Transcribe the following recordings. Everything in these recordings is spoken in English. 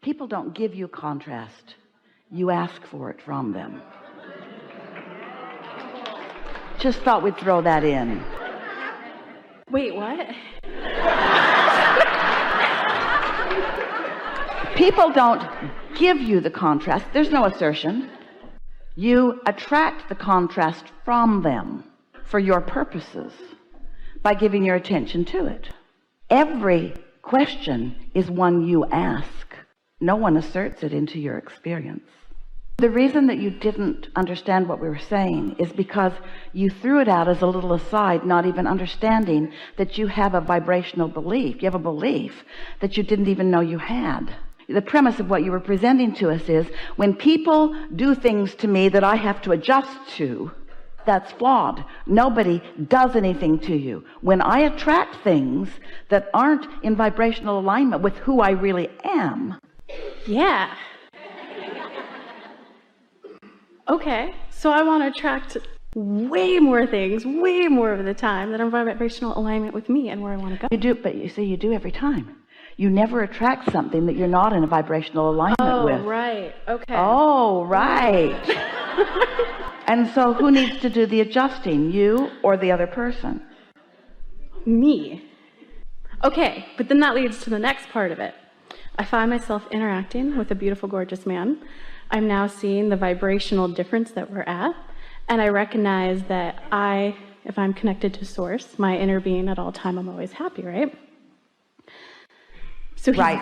People don't give you contrast. You ask for it from them. Just thought we'd throw that in. Wait, what? People don't give you the contrast. There's no assertion. You attract the contrast from them for your purposes by giving your attention to it. Every question is one you ask. No one asserts it into your experience. The reason that you didn't understand what we were saying is because you threw it out as a little aside, not even understanding that you have a vibrational belief. You have a belief that you didn't even know you had. The premise of what you were presenting to us is, when people do things to me that I have to adjust to, that's flawed. Nobody does anything to you. When I attract things that aren't in vibrational alignment with who I really am. Yeah. Okay, so I want to attract way more things, way more of the time that are in vibrational alignment with me and where I want to go. You do, but you see, you do every time. You never attract something that you're not in a vibrational alignment with. Oh, right. Okay. Oh, right. And so who needs to do the adjusting, you or the other person? Me. Okay, but then that leads to the next part of it. I find myself interacting with a beautiful, gorgeous man. I'm now seeing the vibrational difference that we're at, and I recognize that if I'm connected to source, my inner being at all time, I'm always happy, right? So right.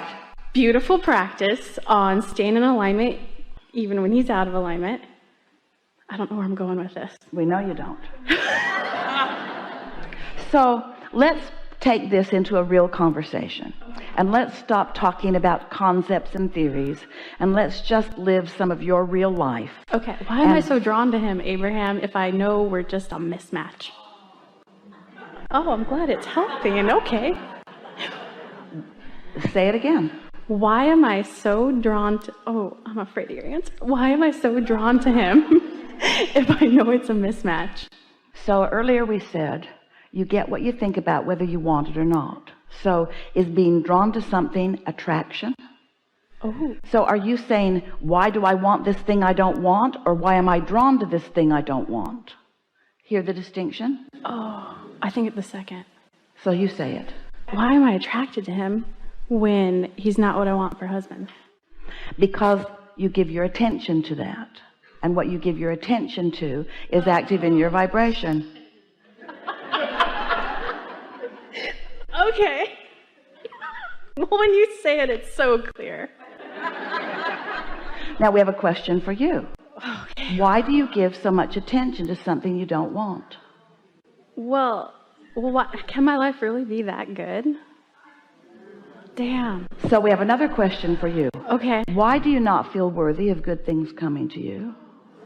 Beautiful practice on staying in alignment, even when he's out of alignment. I don't know where I'm going with this. We know you don't. So let's take this into a real conversation. And let's stop talking about concepts and theories, and let's just live some of your real life. Okay, why am I so drawn to him, Abraham, if I know we're just a mismatch? Oh, I'm glad it's healthy and okay. Say it again. Why am I so drawn to... Oh, I'm afraid of your answer. Why am I so drawn to him if I know it's a mismatch? So earlier we said, you get what you think about whether you want it or not. So is being drawn to something attraction? Oh. So are you saying, why do I want this thing I don't want? Or why am I drawn to this thing I don't want? Hear the distinction? Oh, I think it's the second. So you say it. Why am I attracted to him when he's not what I want for husband? Because you give your attention to that. And what you give your attention to is active in your vibration. Okay. Well, when you say it, it's so clear. Now we have a question for you. Okay. Why do you give so much attention to something you don't want? Well, can my life really be that good? Damn. So we have another question for you. Okay. Why do you not feel worthy of good things coming to you?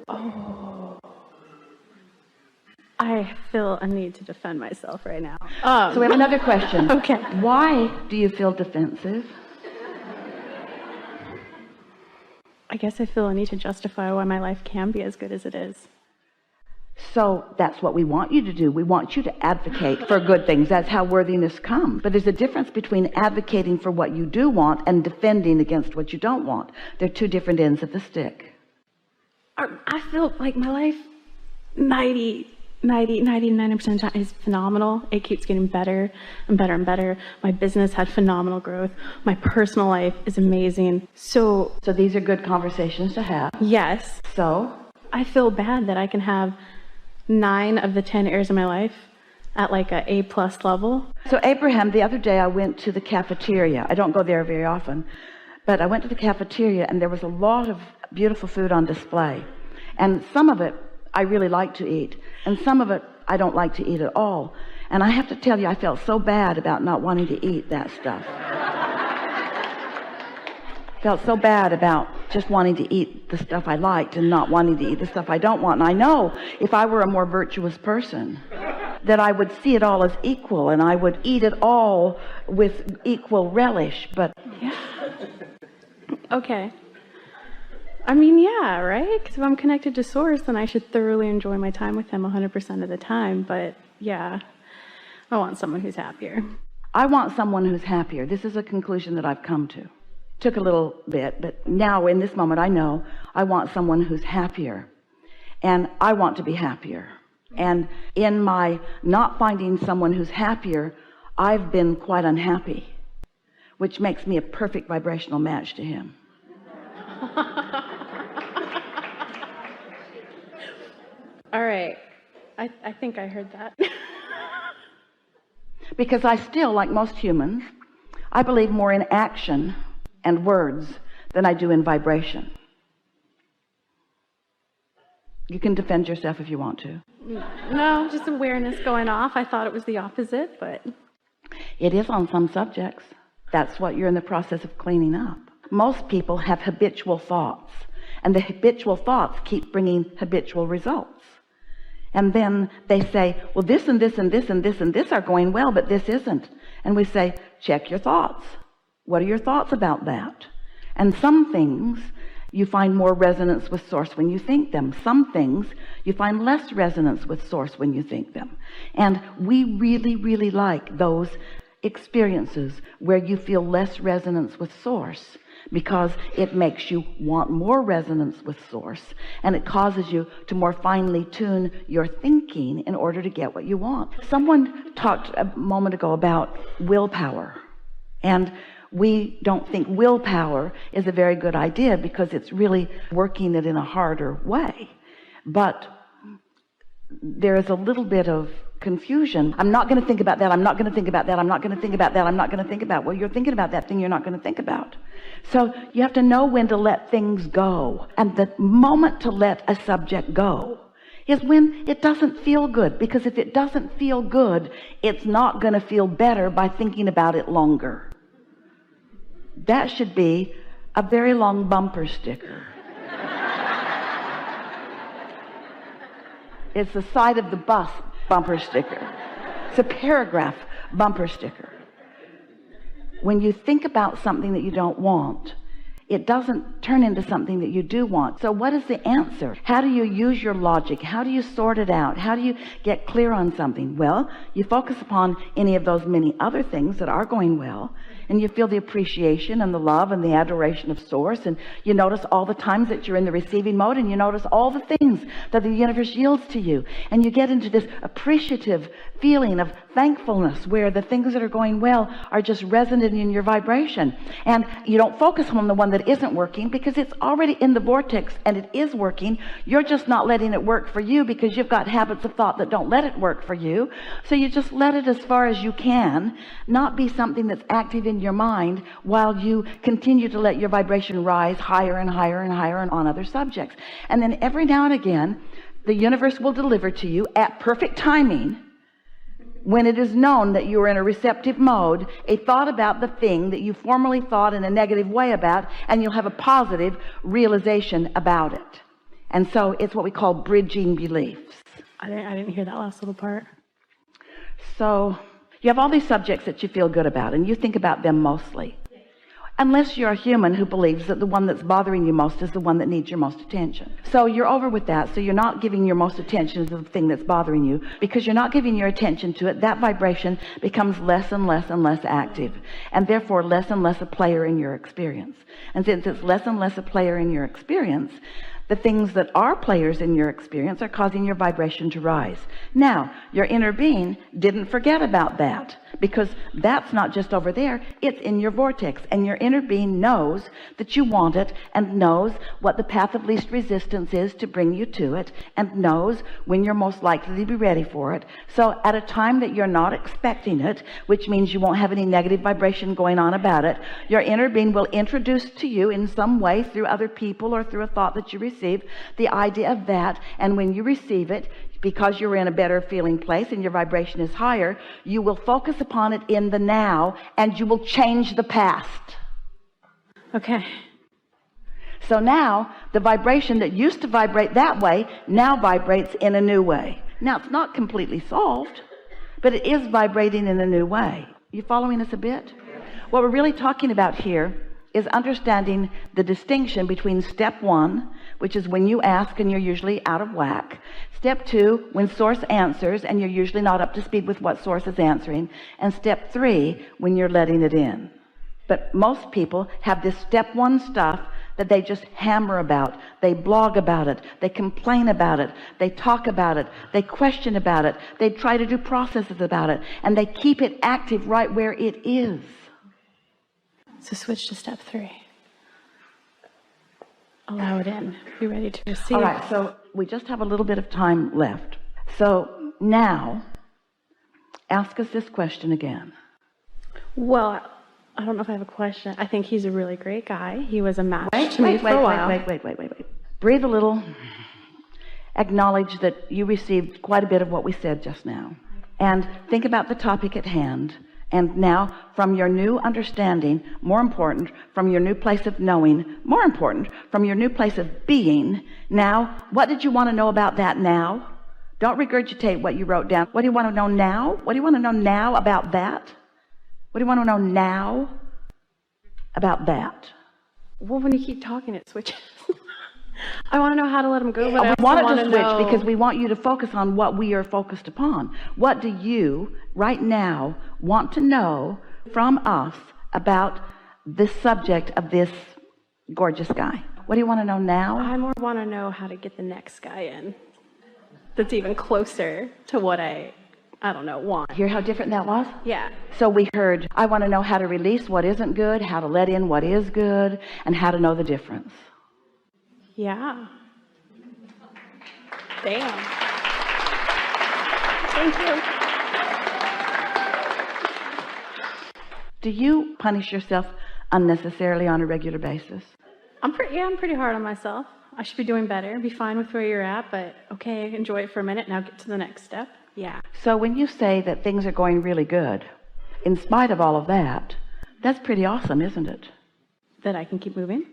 Oh. I feel a need to defend myself right now. So we have another question. Okay. Why do you feel defensive? I guess I feel a need to justify why my life can be as good as it is. So that's what we want you to do. We want you to advocate for good things. That's how worthiness comes. But there's a difference between advocating for what you do want and defending against what you don't want. They're two different ends of the stick. I feel like my life 99% of the time is phenomenal. It keeps getting better and better and better. My business had phenomenal growth. My personal life is amazing. So these are good conversations to have. Yes. So I feel bad that I can have 9 of the 10 areas of my life at like a A+ level. So Abraham, the other day I went to the cafeteria. I don't go there very often, but I went to the cafeteria and there was a lot of beautiful food on display. And some of it I really like to eat, and some of it I don't like to eat at all. And I have to tell you, I felt so bad about not wanting to eat that stuff. Felt so bad about just wanting to eat the stuff I liked and not wanting to eat the stuff I don't want. And I know if I were a more virtuous person, that I would see it all as equal and I would eat it all with equal relish. But yeah. Okay. I mean, yeah, right? Because if I'm connected to source, then I should thoroughly enjoy my time with him 100% of the time. But yeah, I want someone who's happier. I want someone who's happier. This is a conclusion that I've come to. Took a little bit, but now in this moment I know I want someone who's happier, and I want to be happier. And in my not finding someone who's happier, I've been quite unhappy, which makes me a perfect vibrational match to him. All right. I think I heard that. Because I still, like most humans, I believe more in action and words than I do in vibration. You can defend yourself if you want to. No, just awareness going off. I thought it was the opposite, but it is on some subjects. That's what you're in the process of cleaning up. Most people have habitual thoughts, and the habitual thoughts keep bringing habitual results. And then they say, well, this and this and this and this and this are going well, but this isn't. And we say, check your thoughts. What are your thoughts about that? And some things you find more resonance with source when you think them. Some things you find less resonance with source when you think them. And we really, really like those experiences where you feel less resonance with source, because it makes you want more resonance with source, and it causes you to more finely tune your thinking in order to get what you want. Someone talked a moment ago about willpower, and we don't think willpower is a very good idea because it's really working it in a harder way. But there is a little bit of confusion. I'm not going to think about that. I'm not going to think about that. I'm not going to think about that. I'm not going to think about. Well, you're thinking about that thing you're not going to think about. So you have to know when to let things go. And the moment to let a subject go is when it doesn't feel good. Because if it doesn't feel good, it's not going to feel better by thinking about it longer. That should be a very long bumper sticker. It's the side of the bus bumper sticker. It's a paragraph bumper sticker. When you think about something that you don't want, it doesn't turn into something that you do want. So what is the answer? How do you use your logic? How do you sort it out? How do you get clear on something? Well, you focus upon any of those many other things that are going well, and you feel the appreciation and the love and the adoration of source, and you notice all the times that you're in the receiving mode, and you notice all the things that the universe yields to you, and you get into this appreciative feeling of thankfulness where the things that are going well are just resonating in your vibration, and you don't focus on the one that isn't working because it's already in the vortex and it is working. You're just not letting it work for you because you've got habits of thought that don't let it work for you. So you just let it as far as you can, not be something that's active in your mind while you continue to let your vibration rise higher and higher and higher on other subjects. And then every now and again, the universe will deliver to you at perfect timing, when it is known that you are in a receptive mode, a thought about the thing that you formerly thought in a negative way about, and you'll have a positive realization about it. And so it's what we call bridging beliefs. I didn't hear that last little part. So you have all these subjects that you feel good about, and you think about them mostly. Unless you're a human who believes that the one that's bothering you most is the one that needs your most attention. So you're over with that. So you're not giving your most attention to the thing that's bothering you. Because you're not giving your attention to it, that vibration becomes less and less and less active, and therefore less and less a player in your experience. And since it's less and less a player in your experience, the things that are players in your experience are causing your vibration to rise. Now, your inner being didn't forget about that, because that's not just over there, it's in your vortex, and your inner being knows that you want it, and knows what the path of least resistance is to bring you to it, and knows when you're most likely to be ready for it. So at a time that you're not expecting it, which means you won't have any negative vibration going on about it, your inner being will introduce to you in some way, through other people or through a thought that you receive, the idea of that. And when you receive it, because you're in a better feeling place and your vibration is higher, you will focus upon it in the now, and you will change the past. Okay. So now the vibration that used to vibrate that way now vibrates in a new way. Now it's not completely solved, but it is vibrating in a new way. You following us a bit? What we're really talking about here is understanding the distinction between step 1, which is when you ask and you're usually out of whack. Step 2, when source answers and you're usually not up to speed with what source is answering. And step 3, when you're letting it in. But most people have this step one stuff that they just hammer about. They blog about it. They complain about it. They talk about it. They question about it. They try to do processes about it. And they keep it active right where it is. So switch to step 3. Allow it in. Be ready to receive. All right, so we just have a little bit of time left. So now, ask us this question again. Well, I don't know if I have a question. I think he's a really great guy. He was a match to me for a while. Wait. Breathe a little. Acknowledge that you received quite a bit of what we said just now. And think about the topic at hand. And now, from your new understanding, more important, from your new place of knowing, more important, from your new place of being, now, what did you want to know about that now? Don't regurgitate what you wrote down. What do you want to know now? What do you want to know now about that? What do you want to know now about that? Well, when you keep talking, it switches. I want to know how to let him go, but we I want also it to switch because we want you to focus on what we are focused upon. What do you, right now, want to know from us about this subject of this gorgeous guy? What do you want to know now? I more want to know how to get the next guy in that's even closer to what I don't know, want. Hear how different that was? Yeah. So we heard, I want to know how to release what isn't good, how to let in what is good, and how to know the difference. Yeah. Damn. Thank you. Do you punish yourself unnecessarily on a regular basis? I'm pretty hard on myself. I should be doing better. Be fine with where you're at, but okay, enjoy it for a minute. Now get to the next step. Yeah. So when you say that things are going really good, in spite of all of that, that's pretty awesome, isn't it? That I can keep moving?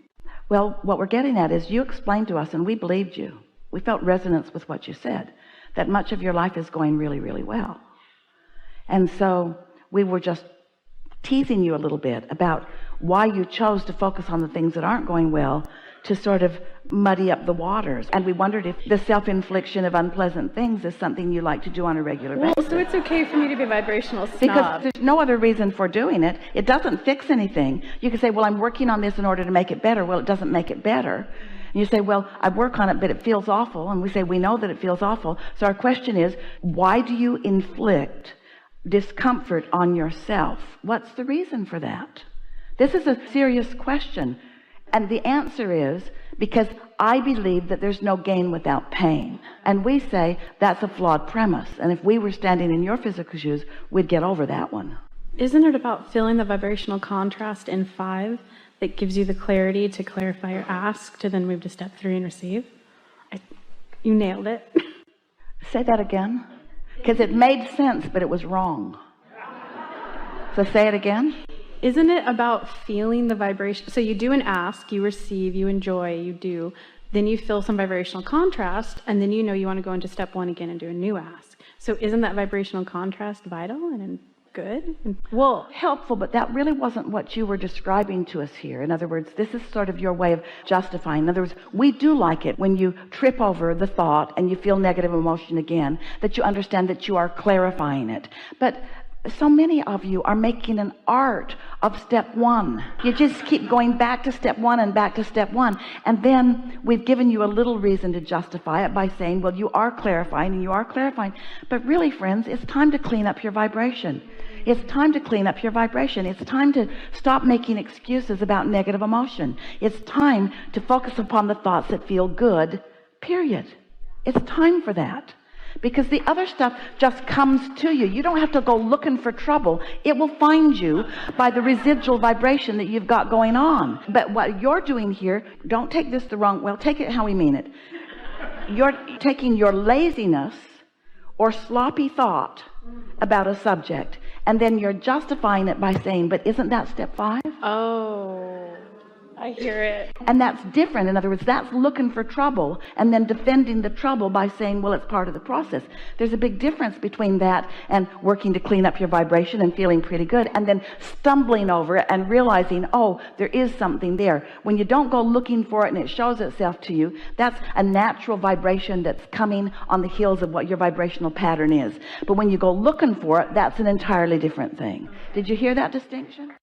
Well, what we're getting at is you explained to us, and we believed you. We felt resonance with what you said, that much of your life is going really, really well. And so we were just teasing you a little bit about why you chose to focus on the things that aren't going well to sort of muddy up the waters. And we wondered if the self-infliction of unpleasant things is something you like to do on a regular basis. Well, so it's okay for me to be a vibrational snob. Because there's no other reason for doing it. It doesn't fix anything. You can say, well, I'm working on this in order to make it better. Well, it doesn't make it better. And you say, well, I work on it, but it feels awful. And we say, we know that it feels awful. So our question is, why do you inflict discomfort on yourself? What's the reason for that? This is a serious question. And the answer is because I believe that there's no gain without pain. And we say that's a flawed premise. And if we were standing in your physical shoes, we'd get over that one. Isn't it about feeling the vibrational contrast in 5 that gives you the clarity to clarify your ask to then move to step 3 and receive? You nailed it. Say that again. Because it made sense, but it was wrong. So say it again. Isn't it about feeling the vibration? So you do an ask, you receive, you enjoy, you do. Then you feel some vibrational contrast, and then you know you want to go into step 1 again and do a new ask. So isn't that vibrational contrast vital and good? Well, helpful, but that really wasn't what you were describing to us here. In other words, this is sort of your way of justifying. In other words, we do like it when you trip over the thought and you feel negative emotion again, that you understand that you are clarifying it. But so many of you are making an art of step 1. You just keep going back to step 1 and back to step 1. And then we've given you a little reason to justify it by saying, well, you are clarifying and you are clarifying. But really, friends, it's time to clean up your vibration. It's time to clean up your vibration. It's time to stop making excuses about negative emotion. It's time to focus upon the thoughts that feel good, period. It's time for that. Because the other stuff just comes to you. You don't have to go looking for trouble. It will find you by the residual vibration that you've got going on. But what you're doing here, don't take this the wrong, well, take it how we mean it. You're taking your laziness or sloppy thought about a subject, and then you're justifying it by saying, but isn't that step 5? Oh, I hear it. And that's different. In other words, that's looking for trouble and then defending the trouble by saying, well, it's part of the process. There's a big difference between that and working to clean up your vibration and feeling pretty good, and then stumbling over it and realizing, oh, there is something there. When you don't go looking for it and it shows itself to you, that's a natural vibration that's coming on the heels of what your vibrational pattern is. But when you go looking for it, that's an entirely different thing. Did you hear that distinction?